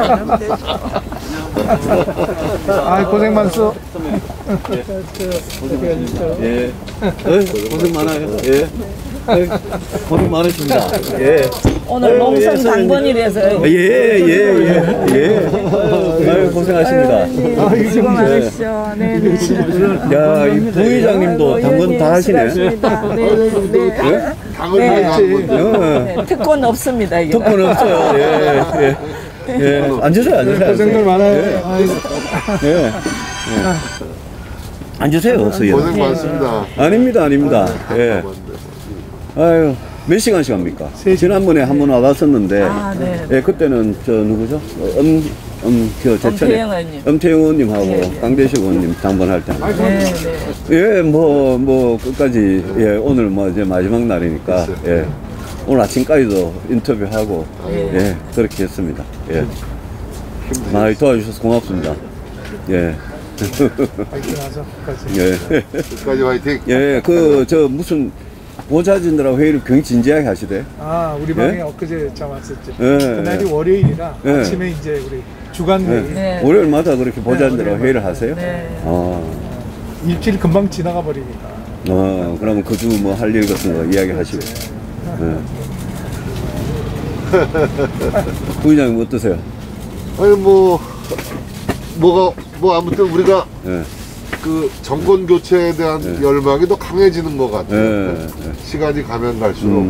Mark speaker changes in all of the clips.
Speaker 1: 하면 되죠.
Speaker 2: 아, 고생 많소.
Speaker 3: 예. 고생 많아요. 예. 고생 많으십니다. 예.
Speaker 1: 오늘 농성 당번이라서.
Speaker 3: 예. 아유, 고생하십니다.
Speaker 1: 수고 많으시죠. 네.
Speaker 3: 야, 이 부회장님도 당번 다 하시네.
Speaker 1: 네.
Speaker 4: 당을
Speaker 1: 네.
Speaker 4: 다 하는 건데.
Speaker 1: 네. 특권 없습니다. 이게.
Speaker 3: 특권 없어요. 예. 앉으세요.
Speaker 2: 고생들 많아요.
Speaker 3: 예. 앉으세요, 어서요.
Speaker 4: 고생 많습니다.
Speaker 3: 아닙니다. 예. 아유, 몇 시간씩 합니까? 지난번에 한 번 와봤었는데,
Speaker 1: 네.
Speaker 3: 예, 그때는 저 누구죠? 제천에 엄태영 의원님하고 강대식 의원님 당번할 때. 예, 끝까지, 예, 오늘 이제 마지막 날이니까, 예, 오늘 아침까지도 인터뷰하고, 예, 그렇게 했습니다. 예. 많이 도와주셔서 고맙습니다. 예.
Speaker 2: 파이팅 하죠.
Speaker 3: 예.
Speaker 4: 끝까지 화이팅.
Speaker 3: 예, 무슨, 보좌진들하고 회의를 굉장히 진지하게 하시대.
Speaker 2: 아, 우리 방에 엊그제 참 왔었죠.
Speaker 3: 예.
Speaker 2: 그날이 월요일이라
Speaker 3: 예.
Speaker 2: 아침에 이제 우리 주간 회의.
Speaker 1: 네.
Speaker 3: 월요일마다 그렇게 보좌진들하고
Speaker 2: 네,
Speaker 3: 회의를 하세요?
Speaker 1: 네.
Speaker 2: 일주일 금방 지나가 버리니까.
Speaker 3: 그러면 그 주 뭐 할 일 같은 거 이야기하시고. 예. 부의장님 어떠세요?
Speaker 4: 아니 아무튼 우리가
Speaker 3: 예.
Speaker 4: 그 정권 교체에 대한 열망이 더 강해지는 것 같아요.
Speaker 3: 예.
Speaker 4: 시간이 가면 갈수록.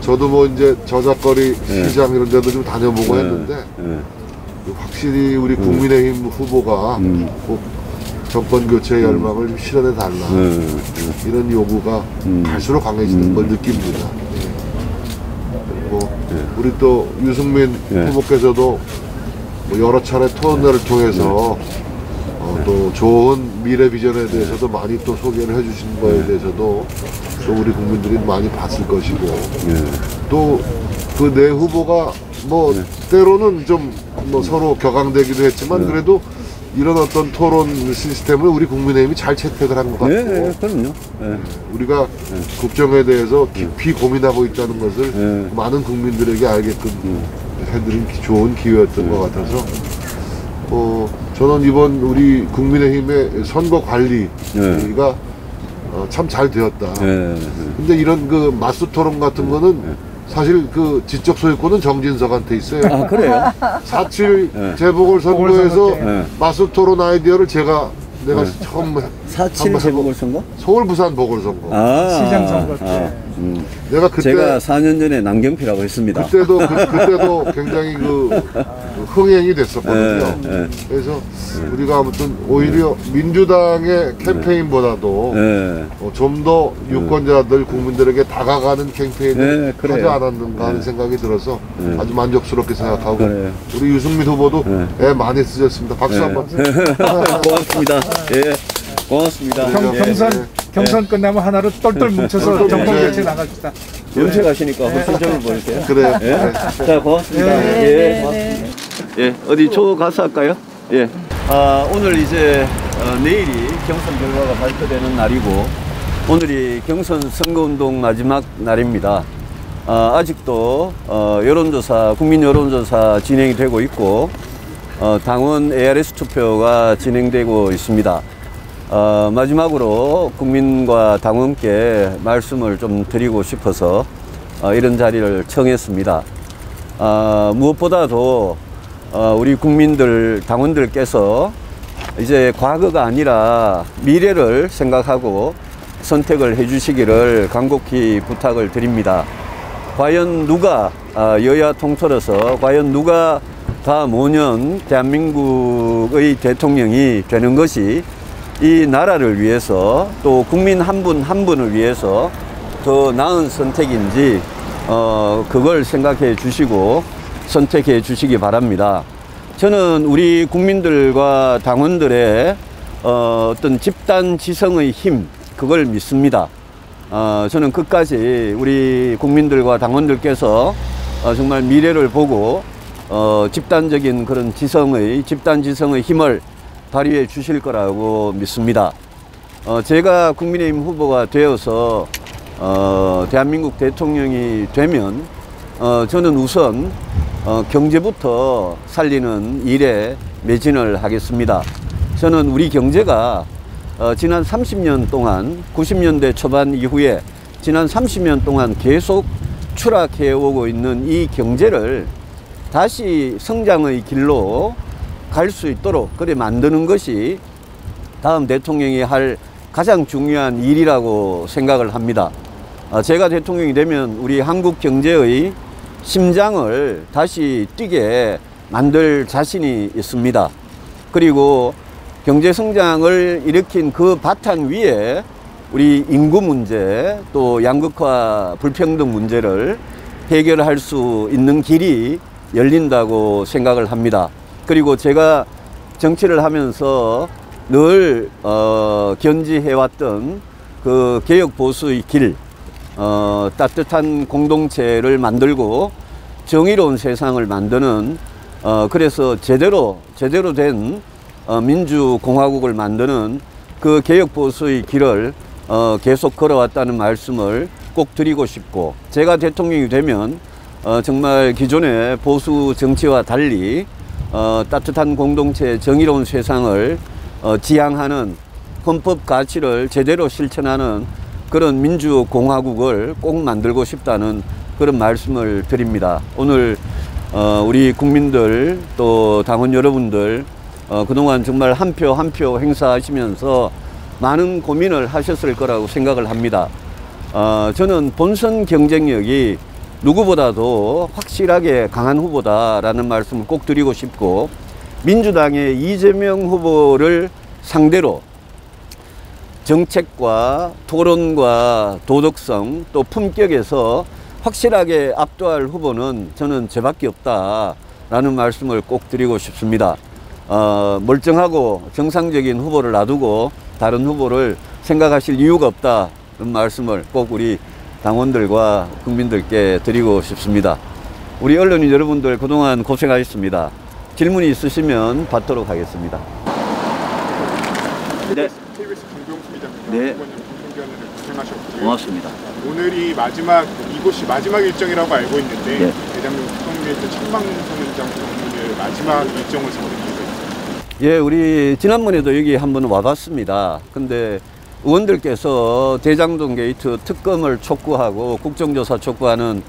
Speaker 4: 저도 이제 저작거리 시장 이런 데도 좀 다녀보고 했는데 확실히 우리 국민의힘 후보가 꼭 정권 교체 열망을 좀 실현해 달라 이런 요구가 갈수록 강해지는 걸 느낍니다. 그리고 우리 또 유승민 후보께서도 뭐 여러 차례 토론회를 통해서 또 좋은 미래 비전에 대해서도 많이 또 소개를 해주신 거에 대해서도 또 우리 국민들이 많이 봤을 것이고 또 그 내 후보가 뭐 때로는 좀 뭐 서로 격앙되기도 했지만 그래도 이런 어떤 토론 시스템을 우리 국민의힘이 잘 채택을 한 것 같고
Speaker 3: 그럼요.
Speaker 4: 우리가 국정에 대해서 깊이 고민하고 있다는 것을 많은 국민들에게 알게끔 해드린 좋은 기회였던 것 같아서 저는 이번 우리 국민의힘의 선거 관리가 참 잘 되었다. 근데 이런 그 맞수 토론 같은 거는 사실 그 지적 소유권은 정진석한테 있어요.
Speaker 3: 아, 그래요?
Speaker 4: 4.7 재보궐선거에서 맞수 토론 아이디어를 내가 처음
Speaker 3: 4.7 재보궐선거?
Speaker 4: 서울 부산 보궐선거.
Speaker 2: 시장 선거 때.
Speaker 4: 내가 그때
Speaker 3: 제가 4년 전에 남경필하고 했습니다.
Speaker 4: 그때도 굉장히 흥행이 됐었거든요. 그래서 우리가 아무튼 오히려 민주당의 캠페인보다도 좀 더 유권자들 국민들에게 다가가는 캠페인을 하지 않았는가 하는 생각이 들어서 아주 만족스럽게 생각하고 우리 유승민 후보도 애 많이 쓰셨습니다. 박수 한번.
Speaker 3: 고맙습니다. 예, 고맙습니다.
Speaker 2: 경선 끝나면 하나로 똘똘 뭉쳐서 정권 교체 나갑시다.
Speaker 3: 연세 가시니까 훨씬 점을 보일게요.
Speaker 4: 그래요.
Speaker 3: 예. 자, 고맙습니다. 예, 고맙습니다. 예, 어디 초 가서 할까요? 예. 오늘 이제 내일이 경선 결과가 발표되는 날이고 오늘이 경선 선거운동 마지막 날입니다. 아직도 여론조사, 국민 여론조사 진행이 되고 있고 당원 ARS 투표가 진행되고 있습니다. 마지막으로 국민과 당원께 말씀을 좀 드리고 싶어서 이런 자리를 청했습니다. 무엇보다도 우리 국민들, 당원들께서 이제 과거가 아니라 미래를 생각하고 선택을 해 주시기를 간곡히 부탁을 드립니다. 과연 누가 여야 통틀어서 과연 누가 다음 5년 대한민국의 대통령이 되는 것이 이 나라를 위해서 또 국민 한 분 한 분을 위해서 더 나은 선택인지 그걸 생각해 주시고 선택해 주시기 바랍니다. 저는 우리 국민들과 당원들의 어떤 집단 지성의 힘, 그걸 믿습니다. 저는 끝까지 우리 국민들과 당원들께서 정말 미래를 보고 집단적인 그런 집단 지성의 힘을 발휘해 주실 거라고 믿습니다. 제가 국민의힘 후보가 되어서 대한민국 대통령이 되면 저는 우선 경제부터 살리는 일에 매진을 하겠습니다. 저는 우리 경제가 지난 30년 동안 90년대 초반 이후에 지난 30년 동안 계속 추락해 오고 있는 이 경제를 다시 성장의 길로 갈 수 있도록 그래 만드는 것이 다음 대통령이 할 가장 중요한 일이라고 생각을 합니다. 제가 대통령이 되면 우리 한국 경제의 심장을 다시 뛰게 만들 자신이 있습니다. 그리고 경제 성장을 일으킨 그 바탕 위에 우리 인구 문제 또 양극화 불평등 문제를 해결할 수 있는 길이 열린다고 생각을 합니다. 그리고 제가 정치를 하면서 늘 견지해왔던 그 개혁 보수의 길, 따뜻한 공동체를 만들고 정의로운 세상을 만드는 그래서 제대로 된 민주공화국을 만드는 그 개혁 보수의 길을 계속 걸어왔다는 말씀을 꼭 드리고 싶고, 제가 대통령이 되면 정말 기존의 보수 정치와 달리 따뜻한 공동체 정의로운 세상을 지향하는 헌법 가치를 제대로 실천하는 그런 민주공화국을 꼭 만들고 싶다는 그런 말씀을 드립니다. 오늘 우리 국민들 또 당원 여러분들 그동안 정말 한 표 한 표 행사하시면서 많은 고민을 하셨을 거라고 생각을 합니다. 저는 본선 경쟁력이 누구보다도 확실하게 강한 후보다라는 말씀을 꼭 드리고 싶고, 민주당의 이재명 후보를 상대로 정책과 토론과 도덕성 또 품격에서 확실하게 압도할 후보는 저는 저밖에 없다라는 말씀을 꼭 드리고 싶습니다. 멀쩡하고 정상적인 후보를 놔두고 다른 후보를 생각하실 이유가 없다는 말씀을 꼭 우리 당원들과 국민들께 드리고 싶습니다. 우리 언론인 여러분들 그동안 고생하셨습니다. 질문이 있으시면 받도록 하겠습니다. 네.
Speaker 5: KBS 강병수 기자입니다.
Speaker 3: 네.
Speaker 5: 이번 방송기간을 고생하셨고요.
Speaker 3: 고맙습니다.
Speaker 5: 오늘이 이곳이 마지막 일정이라고 알고 있는데
Speaker 3: 네.
Speaker 5: 대장동 특검대에서 천방선언장 방문을 마지막 일정을 잡은 이유가 있습니다.
Speaker 3: 예, 우리 지난번에도 여기 한번 와봤습니다. 근데 의원들께서 대장동 게이트 특검을 촉구하고 국정조사 촉구하는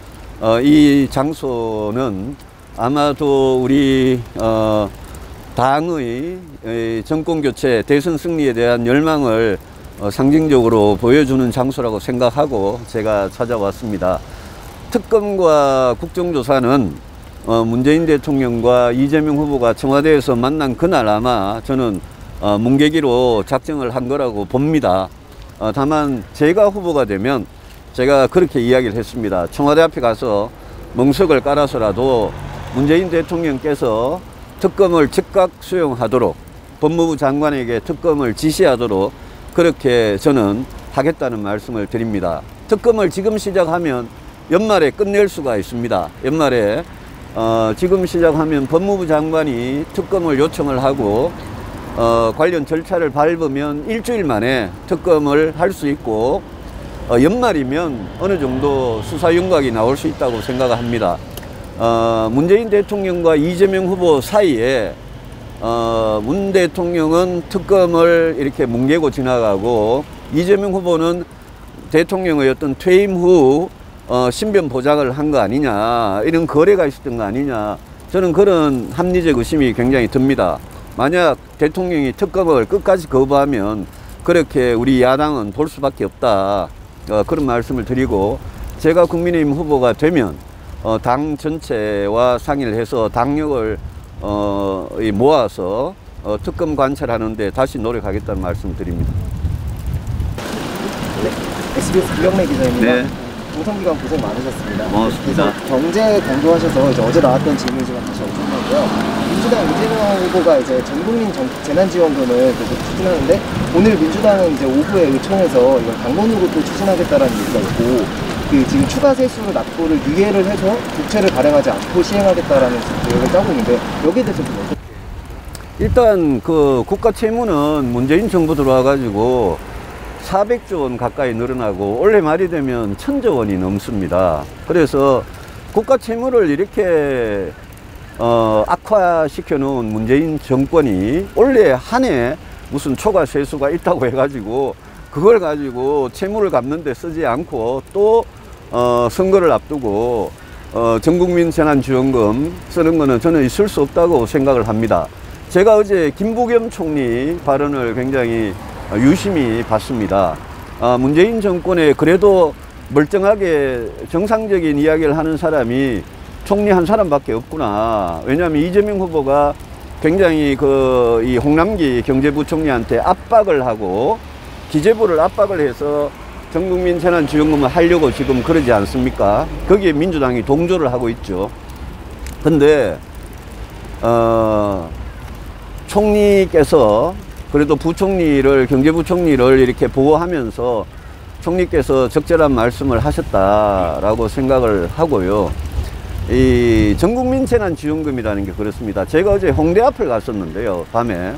Speaker 3: 이 장소는 아마도 우리 당의 정권교체 대선 승리에 대한 열망을 상징적으로 보여주는 장소라고 생각하고 제가 찾아왔습니다. 특검과 국정조사는 문재인 대통령과 이재명 후보가 청와대에서 만난 그날 아마 저는 문계기로 작정을 한 거라고 봅니다. 다만 제가 후보가 되면 제가 그렇게 이야기를 했습니다. 청와대 앞에 가서 멍석을 깔아서라도 문재인 대통령께서 특검을 즉각 수용하도록 법무부 장관에게 특검을 지시하도록 그렇게 저는 하겠다는 말씀을 드립니다. 특검을 지금 시작하면 연말에 끝낼 수가 있습니다. 연말에 지금 시작하면 법무부 장관이 특검을 요청을 하고 관련 절차를 밟으면 일주일 만에 특검을 할 수 있고 연말이면 어느 정도 수사 윤곽이 나올 수 있다고 생각합니다. 문재인 대통령과 이재명 후보 사이에 문 대통령은 특검을 이렇게 뭉개고 지나가고 이재명 후보는 대통령의 어떤 퇴임 후 신변 보장을 한 거 아니냐, 이런 거래가 있었던 거 아니냐, 저는 그런 합리적 의심이 굉장히 듭니다. 만약 대통령이 특검을 끝까지 거부하면 그렇게 우리 야당은 볼 수밖에 없다, 그런 말씀을 드리고, 제가 국민의힘 후보가 되면 당 전체와 상의를 해서 당력을 모아서 특검 관찰하는 데 다시 노력하겠다는 말씀을 드립니다.
Speaker 6: 네, SBS 김영래 기자입니다.
Speaker 3: 네.
Speaker 6: 공성기간 고생 많으셨습니다.
Speaker 3: 고맙습니다.
Speaker 6: 그래서 경제 강조하셔서 이제 어제 나왔던 질문이지만 다시 어중하고요. 민주당 이재명 후보가 이제 전국민 재난지원금을 계속 추진하는데, 오늘 민주당은 이제 오후에 의총에서 이걸 당론으로 또 추진하겠다라는 얘기가 있고, 그 지금 추가 세수를 납부를 유예를 해서 국채를 발행하지 않고 시행하겠다라는 계획을 짜고 있는데, 여기에 대해서 좀 어떻게?
Speaker 3: 일단 그 국가 채무는 문재인 정부 들어와가지고 400조 원 가까이 늘어나고 올해 말이 되면 1000조 원이 넘습니다. 그래서 국가 채무를 이렇게 악화시켜놓은 문재인 정권이 올해 한 해 무슨 초과 세수가 있다고 해가지고 그걸 가지고 채무를 갚는 데 쓰지 않고 또 선거를 앞두고 전국민 재난지원금 쓰는 거는 저는 있을 수 없다고 생각을 합니다. 제가 어제 김부겸 총리 발언을 굉장히 유심히 봤습니다. 문재인 정권에 그래도 멀쩡하게 정상적인 이야기를 하는 사람이 총리 한 사람밖에 없구나. 왜냐하면 이재명 후보가 굉장히 이 홍남기 경제부총리한테 압박을 하고 기재부를 압박을 해서 전국민 재난지원금을 하려고 지금 그러지 않습니까? 거기에 민주당이 동조를 하고 있죠. 근데 총리께서 그래도 부총리를, 경제부총리를 이렇게 보호하면서 총리께서 적절한 말씀을 하셨다라고 생각을 하고요. 이 전국민 재난지원금이라는 게 그렇습니다. 제가 어제 홍대 앞을 갔었는데요, 밤에.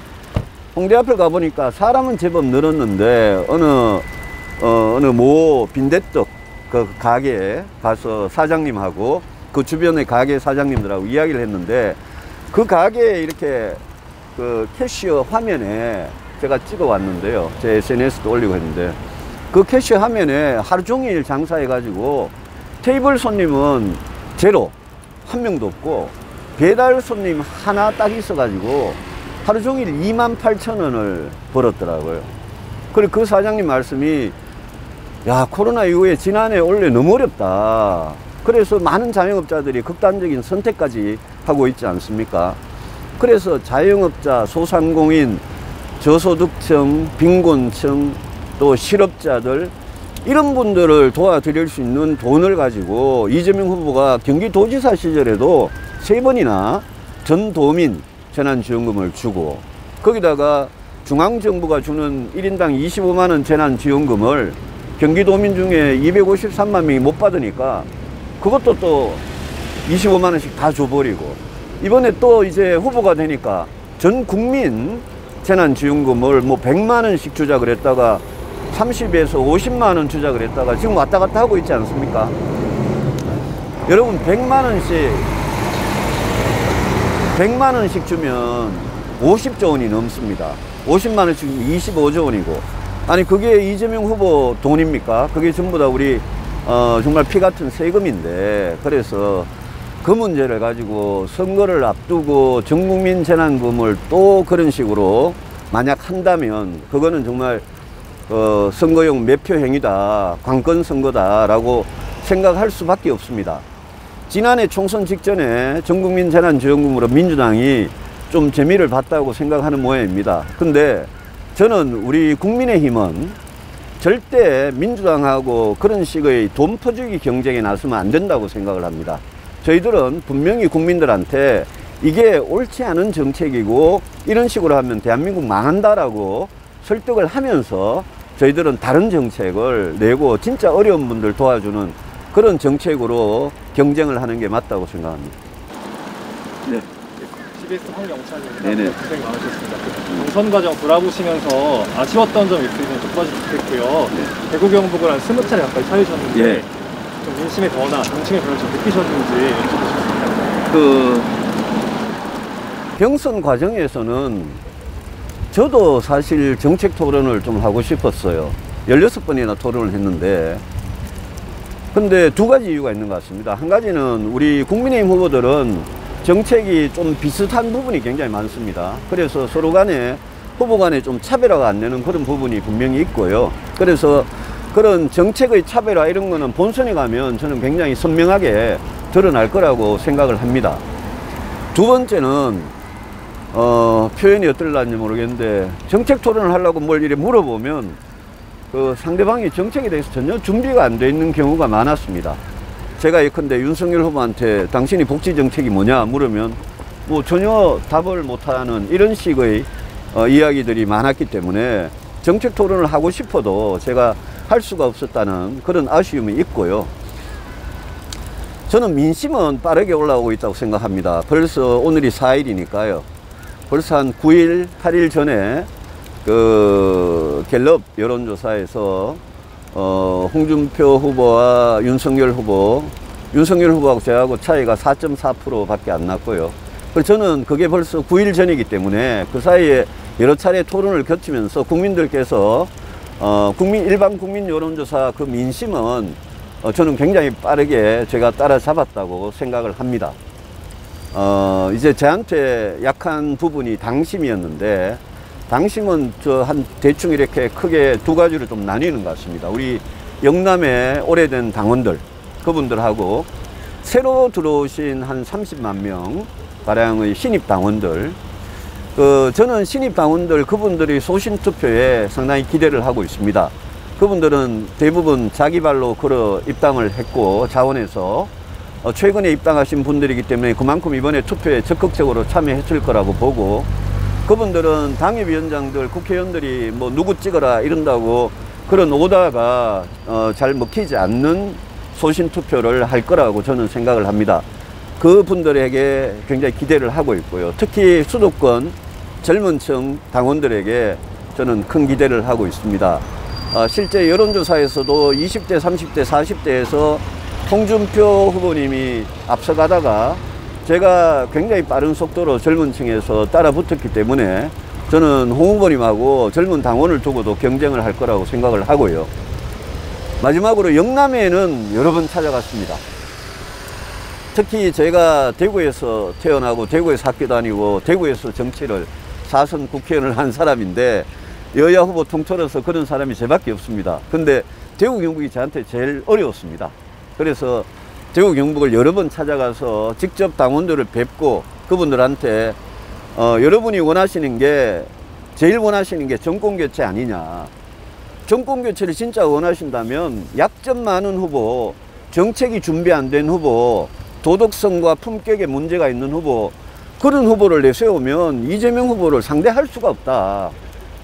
Speaker 3: 홍대 앞을 가보니까 사람은 제법 늘었는데 어느 모 빈대떡 그 가게에 가서 사장님하고 그 주변의 가게 사장님들하고 이야기를 했는데, 그 가게에 이렇게 그 캐시어 화면에 제가 찍어 왔는데요, 제 SNS도 올리고 했는데, 그 캐시어 화면에 하루 종일 장사해 가지고 테이블 손님은 제로, 한 명도 없고 배달 손님 하나 딱 있어 가지고 하루 종일 28,000원을 벌었더라고요. 그리고 그 사장님 말씀이, 야, 코로나 이후에 지난해 올해 너무 어렵다. 그래서 많은 자영업자들이 극단적인 선택까지 하고 있지 않습니까? 그래서 자영업자, 소상공인, 저소득층, 빈곤층, 또 실업자들, 이런 분들을 도와드릴 수 있는 돈을 가지고 이재명 후보가 경기도지사 시절에도 3번이나 전도민 재난지원금을 주고, 거기다가 중앙정부가 주는 1인당 25만원 재난지원금을 경기도민 중에 253만 명이 못 받으니까 그것도 또 25만원씩 다 줘버리고, 이번에 또 이제 후보가 되니까 전 국민 재난지원금을 뭐 100만원씩 주자 그랬다가 30에서 50만원 주자 그랬다가 지금 왔다 갔다 하고 있지 않습니까? 여러분, 100만원씩 주면 50조 원이 넘습니다. 50만원씩 주면 25조 원이고, 아니 그게 이재명 후보 돈입니까? 그게 전부 다 우리 정말 피 같은 세금인데, 그래서 그 문제를 가지고 선거를 앞두고 전국민 재난금을 또 그런 식으로 만약 한다면 그거는 정말 선거용 매표 행위다, 관건 선거다라고 생각할 수밖에 없습니다. 지난해 총선 직전에 전국민 재난지원금으로 민주당이 좀 재미를 봤다고 생각하는 모양입니다. 근데 저는 우리 국민의힘은 절대 민주당하고 그런 식의 돈 퍼주기 경쟁에 나서면 안 된다고 생각을 합니다. 저희들은 분명히 국민들한테 이게 옳지 않은 정책이고 이런 식으로 하면 대한민국 망한다라고 설득을 하면서 저희들은 다른 정책을 내고 진짜 어려운 분들 도와주는 그런 정책으로 경쟁을 하는 게 맞다고 생각합니다. 네.
Speaker 7: CBS 황영찬입니다.
Speaker 3: 네네.
Speaker 7: 고생 많으셨습니다. 경선 과정 돌아보시면서 아쉬웠던 점 있으시면 좀 도와주시겠고요.
Speaker 3: 네.
Speaker 7: 대구 경북을 한 20차례 가까이 찾으셨는데
Speaker 3: 예.
Speaker 7: 좀 민심의 변화, 정치의 변화를 좀 느끼셨는지 여쭤보겠습니다.
Speaker 3: 그 경선 과정에서는 저도 사실 정책 토론을 좀 하고 싶었어요. 16번이나 토론을 했는데, 근데 두 가지 이유가 있는 것 같습니다. 한 가지는 우리 국민의힘 후보들은 정책이 좀 비슷한 부분이 굉장히 많습니다. 그래서 서로 간에 후보 간에 좀 차별화가 안 되는 그런 부분이 분명히 있고요. 그래서 그런 정책의 차별화 이런 거는 본선에 가면 저는 굉장히 선명하게 드러날 거라고 생각을 합니다. 두 번째는 표현이 어떨란지 모르겠는데, 정책 토론을 하려고 뭘 이래 물어보면 그 상대방이 정책에 대해서 전혀 준비가 안 돼 있는 경우가 많았습니다. 제가 예컨대 윤석열 후보한테 당신이 복지 정책이 뭐냐 물으면 뭐 전혀 답을 못하는 이런 식의 이야기들이 많았기 때문에 정책 토론을 하고 싶어도 제가 할 수가 없었다는 그런 아쉬움이 있고요. 저는 민심은 빠르게 올라오고 있다고 생각합니다. 벌써 오늘이 4일이니까요. 벌써 한 9일, 8일 전에 그 갤럽 여론조사에서 홍준표 후보와 윤석열 후보하고 저하고 차이가 4.4% 밖에 안 났고요. 그래서 저는 그게 벌써 9일 전이기 때문에 그 사이에 여러 차례 토론을 거치면서 국민들께서 일반 국민 여론조사 그 민심은 저는 굉장히 빠르게 제가 따라잡았다고 생각을 합니다. 이제 저한테 약한 부분이 당심이었는데, 당심은 대충 이렇게 크게 두 가지로 좀 나뉘는 것 같습니다. 우리 영남의 오래된 당원들, 그분들하고 새로 들어오신 한 30만 명 가량의 신입 당원들, 저는 신입 당원들 그분들이 소신 투표에 상당히 기대를 하고 있습니다. 그분들은 대부분 자기 발로 걸어 입당을 했고 자원에서 최근에 입당하신 분들이기 때문에 그만큼 이번에 투표에 적극적으로 참여했을 거라고 보고, 그분들은 당협위원장들, 국회의원들이 뭐 누구 찍어라 이런다고 그런 오다가 잘 먹히지 않는 소신 투표를 할 거라고 저는 생각을 합니다. 그분들에게 굉장히 기대를 하고 있고요. 특히 수도권 젊은 층 당원들에게 저는 큰 기대를 하고 있습니다. 실제 여론조사에서도 20대, 30대, 40대에서 홍준표 후보님이 앞서가다가 제가 굉장히 빠른 속도로 젊은 층에서 따라 붙었기 때문에 저는 홍 후보님하고 젊은 당원을 두고도 경쟁을 할 거라고 생각을 하고요. 마지막으로 영남에는 여러 번 찾아갔습니다. 특히 제가 대구에서 태어나고 대구에서 학교 다니고 대구에서 정치를 4선 국회의원을 한 사람인데 여야 후보 통틀어서 그런 사람이 저밖에 없습니다. 근데 대구 경북이 저한테 제일 어려웠습니다. 그래서 대구 경북을 여러 번 찾아가서 직접 당원들을 뵙고 그분들한테 여러분이 원하시는 게, 제일 원하시는 게 정권교체 아니냐, 정권교체를 진짜 원하신다면 약점 많은 후보, 정책이 준비 안 된 후보, 도덕성과 품격에 문제가 있는 후보, 그런 후보를 내세우면 이재명 후보를 상대할 수가 없다.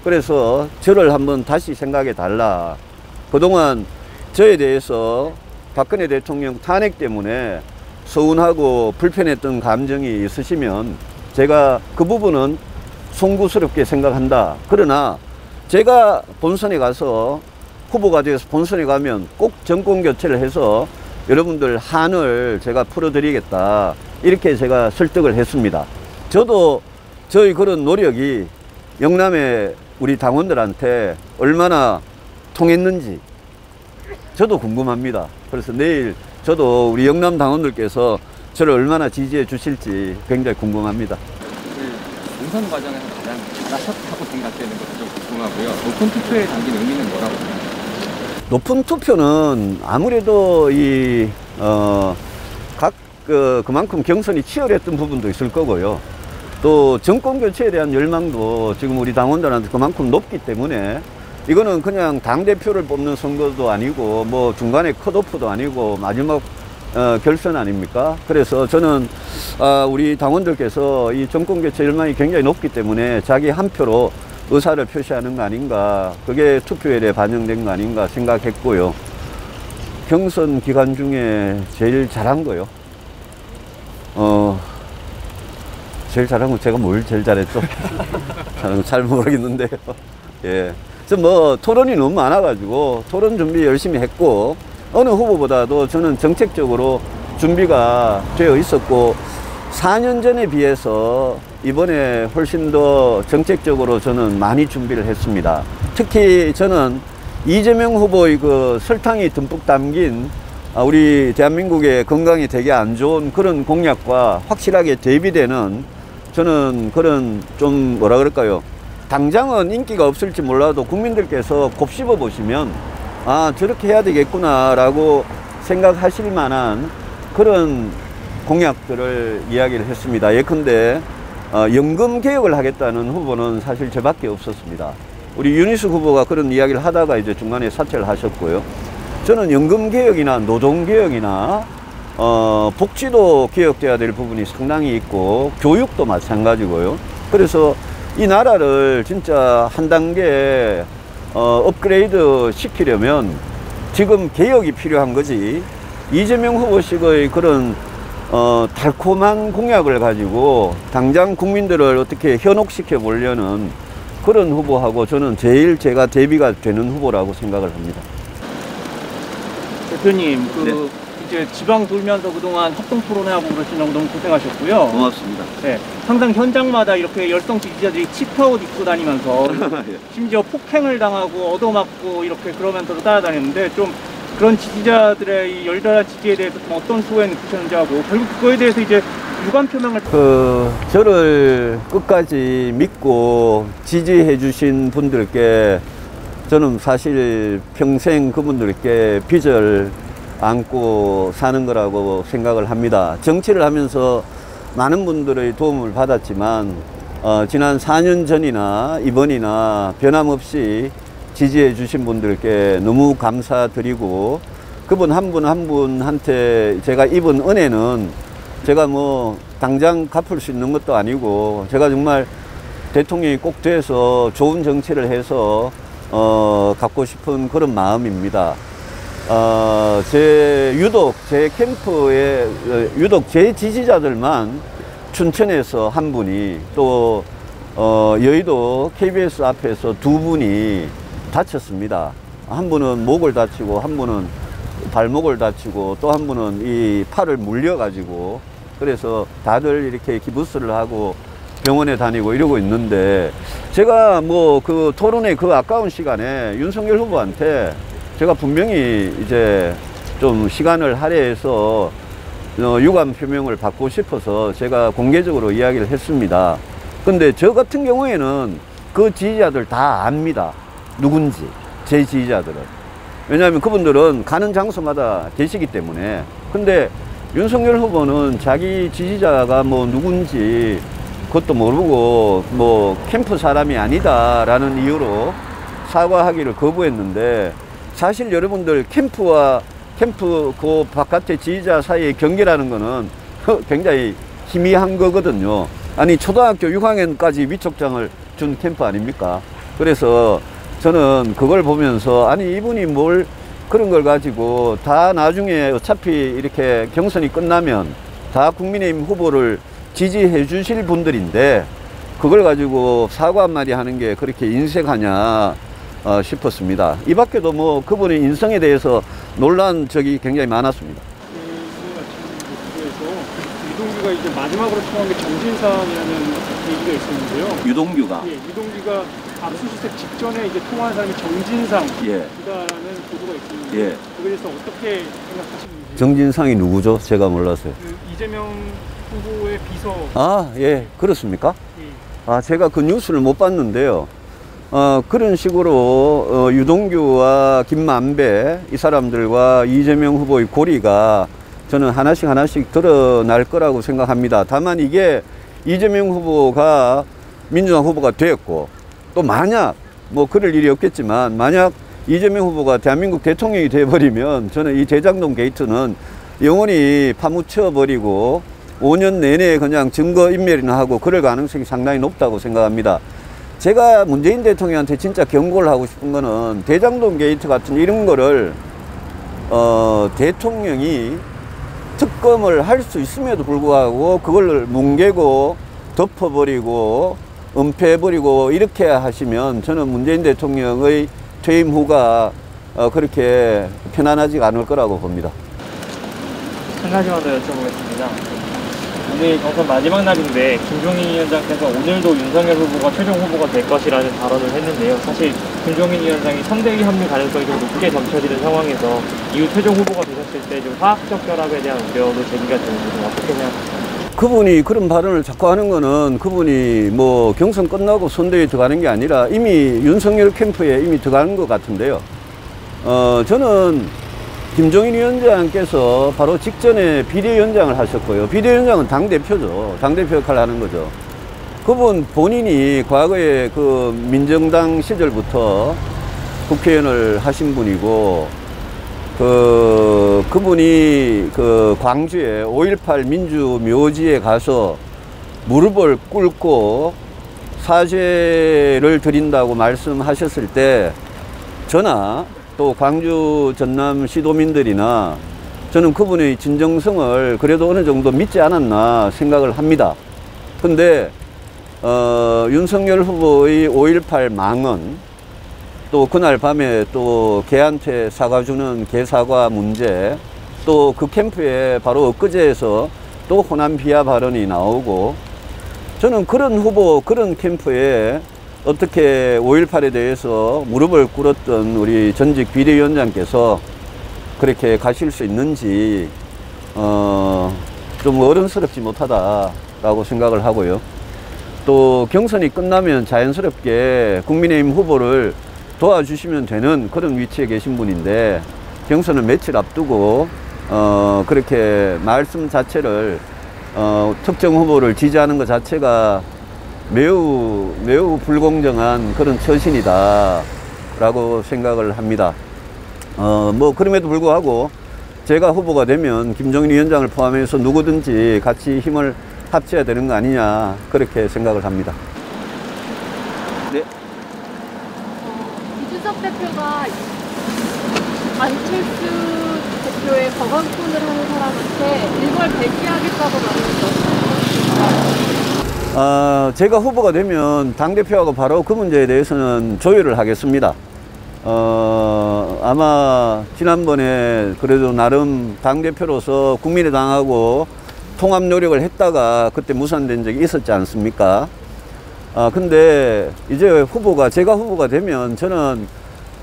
Speaker 3: 그래서 저를 한번 다시 생각해 달라. 그동안 저에 대해서 박근혜 대통령 탄핵 때문에 서운하고 불편했던 감정이 있으시면 제가 그 부분은 송구스럽게 생각한다. 그러나 제가 본선에 가서 후보가 되어서 본선에 가면 꼭 정권 교체를 해서 여러분들 한을 제가 풀어드리겠다. 이렇게 제가 설득을 했습니다. 저도 저희 그런 노력이 영남의 우리 당원들한테 얼마나 통했는지 저도 궁금합니다. 그래서 내일 저도 우리 영남 당원들께서 저를 얼마나 지지해 주실지 굉장히 궁금합니다.
Speaker 8: 공선 과정에서 가장 잘하셨다고 생각되는 것도 좀 궁금하고요. 높은 투표에 담긴 의미는 뭐라고 생각하세요? 높은
Speaker 3: 투표는 아무래도 그만큼 경선이 치열했던 부분도 있을 거고요. 또 정권 교체에 대한 열망도 지금 우리 당원들한테 그만큼 높기 때문에 이거는 그냥 당대표를 뽑는 선거도 아니고 뭐 중간에 컷오프도 아니고 마지막 결선 아닙니까? 그래서 저는 우리 당원들께서 이 정권 교체 열망이 굉장히 높기 때문에 자기 한 표로 의사를 표시하는 거 아닌가, 그게 투표율에 반영된 거 아닌가 생각했고요. 경선 기간 중에 제일 잘한 거요. 제일 잘한 건 제가 뭘 제일 잘했죠? 잘 모르겠는데요. 예. 뭐 토론이 너무 많아가지고 토론 준비 열심히 했고, 어느 후보보다도 저는 정책적으로 준비가 되어 있었고 4년 전에 비해서 이번에 훨씬 더 정책적으로 저는 많이 준비를 했습니다. 특히 저는 이재명 후보의 그 설탕이 듬뿍 담긴 우리 대한민국의 건강이 되게 안 좋은 그런 공약과 확실하게 대비되는, 저는 그런 좀 뭐라 그럴까요, 당장은 인기가 없을지 몰라도 국민들께서 곱씹어 보시면 아, 저렇게 해야 되겠구나 라고 생각하실 만한 그런 공약들을 이야기를 했습니다. 예컨대 연금 개혁을 하겠다는 후보는 사실 저밖에 없었습니다. 우리 윤희숙 후보가 그런 이야기를 하다가 이제 중간에 사퇴를 하셨고요. 저는 연금 개혁이나 노동 개혁이나 복지도 개혁돼야 될 부분이 상당히 있고 교육도 마찬가지고요. 그래서 이 나라를 진짜 한 단계 업그레이드 시키려면 지금 개혁이 필요한 거지, 이재명 후보식의 그런 달콤한 공약을 가지고 당장 국민들을 어떻게 현혹시켜 보려는 그런 후보하고 저는 제일 제가 대비가 되는 후보라고 생각을 합니다.
Speaker 8: 대표님,
Speaker 3: 네.
Speaker 9: 이제 지방 돌면서 그동안 합동 토론회하고 그러시느라고 너무 고생하셨고요.
Speaker 3: 고맙습니다.
Speaker 9: 네, 항상 현장마다 이렇게 열성 지지자들이 치트아웃 입고 다니면서 심지어 폭행을 당하고 얻어맞고 이렇게 그러면서도 따라다녔는데 좀 그런 지지자들의 이 열렬한 지지에 대해서 좀 어떤 수호에 느끼셨는지 하고 결국 그거에 대해서 이제 유감 표명을
Speaker 3: 저를 끝까지 믿고 지지해 주신 분들께 저는 사실 평생 그분들께 빚을 안고 사는 거라고 생각을 합니다. 정치를 하면서 많은 분들의 도움을 받았지만 지난 4년 전이나 이번이나 변함없이 지지해 주신 분들께 너무 감사드리고 그분 한 분 한 분한테 제가 입은 은혜는 제가 뭐 당장 갚을 수 있는 것도 아니고 제가 정말 대통령이 꼭 돼서 좋은 정치를 해서 갖고 싶은 그런 마음입니다. 유독 제 캠프에 유독 제 지지자들만 춘천에서 한 분이 또 여의도 KBS 앞에서 두 분이 다쳤습니다. 한 분은 목을 다치고 한 분은 발목을 다치고 또 한 분은 이 팔을 물려 가지고 그래서 다들 이렇게 기부스를 하고 병원에 다니고 이러고 있는데 제가 뭐 그 토론회 그 아까운 시간에 윤석열 후보한테 제가 분명히 이제 좀 시간을 할애해서 유감 표명을 받고 싶어서 제가 공개적으로 이야기를 했습니다. 근데 저 같은 경우에는 그 지지자들 다 압니다. 누군지, 제 지지자들은. 왜냐하면 그분들은 가는 장소마다 계시기 때문에. 근데 윤석열 후보는 자기 지지자가 뭐 누군지 그것도 모르고 뭐 캠프 사람이 아니다라는 이유로 사과하기를 거부했는데 사실 여러분들 캠프와 캠프 그 바깥의 지지자 사이의 경계라는 거는 굉장히 희미한 거거든요. 아니 초등학교 6학년까지 위촉장을 준 캠프 아닙니까? 그래서 저는 그걸 보면서 아니 이분이 뭘 그런 걸 가지고 다 나중에 어차피 이렇게 경선이 끝나면 다 국민의힘 후보를 지지해 주실 분들인데 그걸 가지고 사과 한마디 하는 게 그렇게 인색하냐 싶었습니다. 이 밖에도 뭐 그분의 인성에 대해서 논란 적이 굉장히 많았습니다.
Speaker 7: 유동규가 이제 마지막으로 통한 게 정진상이라는 얘기가 있었는데요.
Speaker 3: 유동규가?
Speaker 7: 예, 유동규가 압수수색 직전에 이제 통화한 사람이 정진상이다라는 보도가 있었는데
Speaker 3: 예.
Speaker 7: 그거에 대해서 어떻게 생각하시는지.
Speaker 3: 정진상이 누구죠? 제가 몰랐어요.
Speaker 7: 이재명 후보의 비서.
Speaker 3: 아, 예, 그렇습니까?
Speaker 7: 예.
Speaker 3: 아, 제가 그 뉴스를 못 봤는데요. 그런 식으로 유동규와 김만배 이 사람들과 이재명 후보의 고리가 저는 하나씩 드러날 거라고 생각합니다. 다만 이게 이재명 후보가 민주당 후보가 되었고 또 만약 뭐 그럴 일이 없겠지만 만약 이재명 후보가 대한민국 대통령이 돼버리면 저는 이 대장동 게이트는 영원히 파묻혀 버리고 5년 내내 그냥 증거인멸이나 하고 그럴 가능성이 상당히 높다고 생각합니다. 제가 문재인 대통령한테 진짜 경고를 하고 싶은 거는 대장동 게이트 같은 이런 거를 대통령이 특검을 할 수 있음에도 불구하고 그걸 뭉개고 덮어버리고 은폐해버리고 이렇게 하시면 저는 문재인 대통령의 퇴임 후가 그렇게 편안하지 않을 거라고 봅니다.
Speaker 9: 한 가지만 더 여쭤보겠습니다. 오늘 경선 마지막 날인데 김종인 위원장께서 오늘도 윤석열 후보가 최종 후보가 될 것이라는 발언을 했는데요. 사실 김종인 위원장이 선대위 합류 가능성이 좀 높게 점쳐지는 상황에서 이후 최종 후보가 되셨을 때 좀 화학적 결합에 대한 우려도 제기가 되는데 좀 어떻게 생각하십니까? 그분이 그런 발언을 자꾸 하는 거는 그분이 뭐 경선 끝나고 선대위 들어가는 게 아니라 이미 윤석열 캠프에 이미 들어가는 것 같은데요. 저는 김종인 위원장께서 바로 직전에 비대위원장을 하셨고요. 비대위원장은 당대표죠. 당대표 역할을 하는 거죠. 그분 본인이 과거에 그 민정당 시절부터 국회의원을 하신 분이고, 그분이 그 광주에 5.18 민주묘지에 가서 무릎을 꿇고 사죄를 드린다고 말씀하셨을 때 저나 또 광주 전남 시도민들이나 저는 그분의 진정성을 그래도 어느 정도 믿지 않았나 생각을 합니다. 근데 윤석열 후보의 5.18 망언, 또 그날 밤에 또 개한테 사과 주는 개사과 문제,
Speaker 3: 또 그 캠프에 바로 엊그제에서 또 호남 비하 발언이 나오고, 저는 그런 후보, 그런 캠프에 어떻게 5.18에 대해서 무릎을 꿇었던 우리 전직 비대위원장께서 그렇게 가실 수 있는지 좀 어른스럽지 못하다라고 생각을 하고요. 또 경선이 끝나면 자연스럽게 국민의힘 후보를 도와주시면 되는 그런 위치에 계신 분인데, 경선을 며칠 앞두고 그렇게 말씀 자체를 특정 후보를 지지하는 것 자체가 매우 불공정한 그런 처신이다 라고 생각을 합니다. 뭐 그럼에도 불구하고 제가 후보가 되면 김종인 위원장을 포함해서 누구든지 같이 힘을 합쳐야 되는 거 아니냐, 그렇게 생각을 합니다. 네.
Speaker 10: 이준석 대표가 안철수 대표의 거강꾼을 하는 사람한테 일괄 배제하겠다고 말했습니다.
Speaker 3: 제가 후보가 되면 당대표하고 바로 그 문제에 대해서는 조율을 하겠습니다. 아마 지난번에 그래도 나름 당대표로서 국민의당하고 통합 노력을 했다가 그때 무산된 적이 있었지 않습니까? 근데 이제 제가 후보가 되면 저는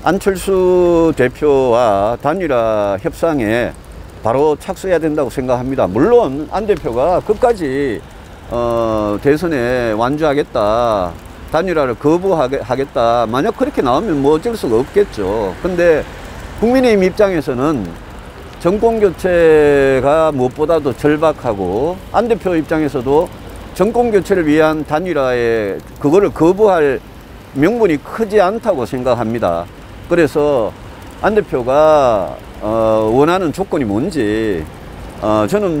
Speaker 3: 안철수 대표와 단일화 협상에 바로 착수해야 된다고 생각합니다. 물론 안 대표가 끝까지 대선에 완주하겠다, 단일화를 거부하겠다, 만약 그렇게 나오면 뭐 어쩔 수가 없겠죠. 근데 국민의힘 입장에서는 정권교체가 무엇보다도 절박하고, 안 대표 입장에서도 정권교체를 위한 단일화에 그거를 거부할 명분이 크지 않다고 생각합니다. 그래서 안 대표가 원하는 조건이 뭔지, 저는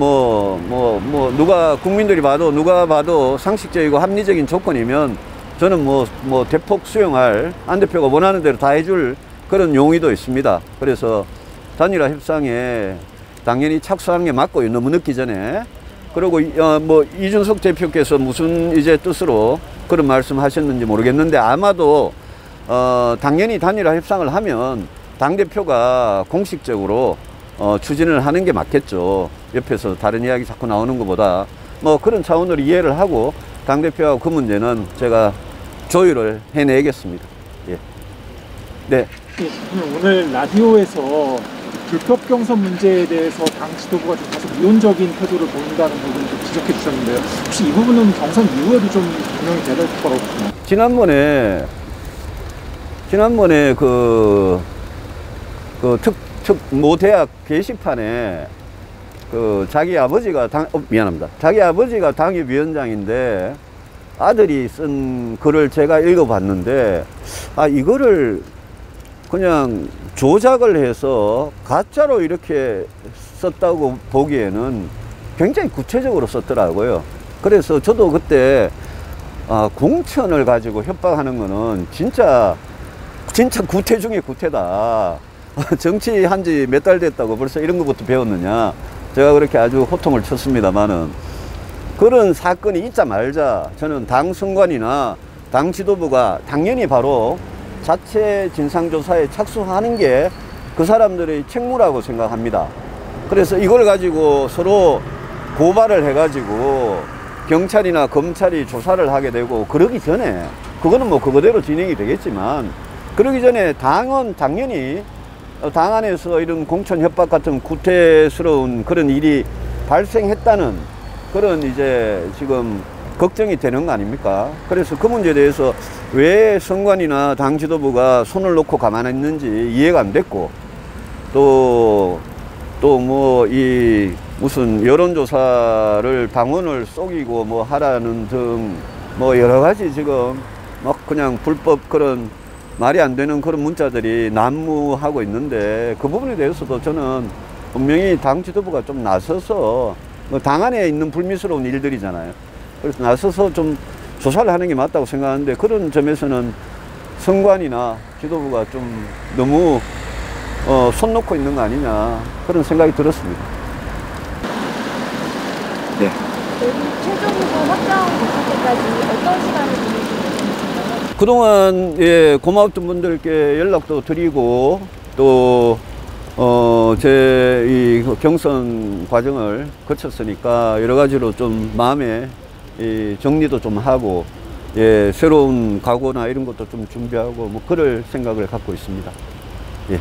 Speaker 3: 누가 국민들이 봐도 누가 봐도 상식적이고 합리적인 조건이면 저는 대폭 수용할, 안 대표가 원하는 대로 다 해줄 그런 용의도 있습니다. 그래서 단일화 협상에 당연히 착수하는 게 맞고요, 너무 늦기 전에. 그리고 이준석 대표께서 무슨 이제 뜻으로 그런 말씀 하셨는지 모르겠는데, 아마도 당연히 단일화 협상을 하면 당대표가 공식적으로 추진을 하는 게 맞겠죠. 옆에서 다른 이야기 자꾸 나오는 것보다 그런 차원으로 이해를 하고 당대표하고 그 문제는 제가 조율을 해내겠습니다. 예. 네.
Speaker 2: 오늘 라디오에서 불법 경선 문제에 대해서 당 지도부가 좀 다소 미온적인 태도를 보인다는 부분을 좀 지적해 주셨는데요. 혹시 이 부분은 경선 이후에도 좀 분명히 돼야 될 거라고 보나요?
Speaker 3: 지난번에 모 대학 게시판에 자기 아버지가 자기 아버지가 당협위원장인데 아들이 쓴 글을 제가 읽어봤는데, 이거를 그냥 조작을 해서 가짜로 이렇게 썼다고 보기에는 굉장히 구체적으로 썼더라고요. 그래서 저도 그때 공천을 가지고 협박하는 거는 진짜 구태 중에 구태다. 정치한 지 몇 달 됐다고 벌써 이런 것부터 배웠느냐. 제가 그렇게 아주 호통을 쳤습니다만은, 그런 사건이 있자마자 저는 당 선관위나 당 지도부가 당연히 바로 자체 진상조사에 착수하는 게 그 사람들의 책무라고 생각합니다. 그래서 이걸 가지고 서로 고발을 해가지고 경찰이나 검찰이 조사를 하게 되고, 그러기 전에 그거는 그거대로 진행이 되겠지만, 그러기 전에 당은 당연히 당 안에서 이런 공천 협박 같은 구태스러운 그런 일이 발생했다는 그런 이제 지금 걱정이 되는 거 아닙니까? 그래서 그 문제에 대해서 왜 선관위나 당 지도부가 손을 놓고 가만히 있는지 이해가 안 됐고, 또 무슨 여론조사를 당원을 속이고 하라는 등 여러 가지 지금 그냥 불법 그런 말이 안 되는 그런 문자들이 난무하고 있는데, 그 부분에 대해서도 저는 분명히 당 지도부가 좀 나서서, 당 안에 있는 불미스러운 일들이잖아요. 그래서 나서서 좀 조사를 하는 게 맞다고 생각하는데, 그런 점에서는 선관위나 지도부가 좀 너무 손 놓고 있는 거 아니냐, 그런 생각이 들었습니다. 네.
Speaker 10: 최종 후보 확정 됐을 때까지 어떤 시간을 보내시는 분이신가요?
Speaker 3: 그동안 고마웠던 분들께 연락도 드리고, 또 제 이 경선 과정을 거쳤으니까 여러 가지로 좀 마음에 이 정리도 좀 하고, 예, 새로운 각오나 이런 것도 좀 준비하고, 뭐, 그럴 생각을 갖고 있습니다. 예.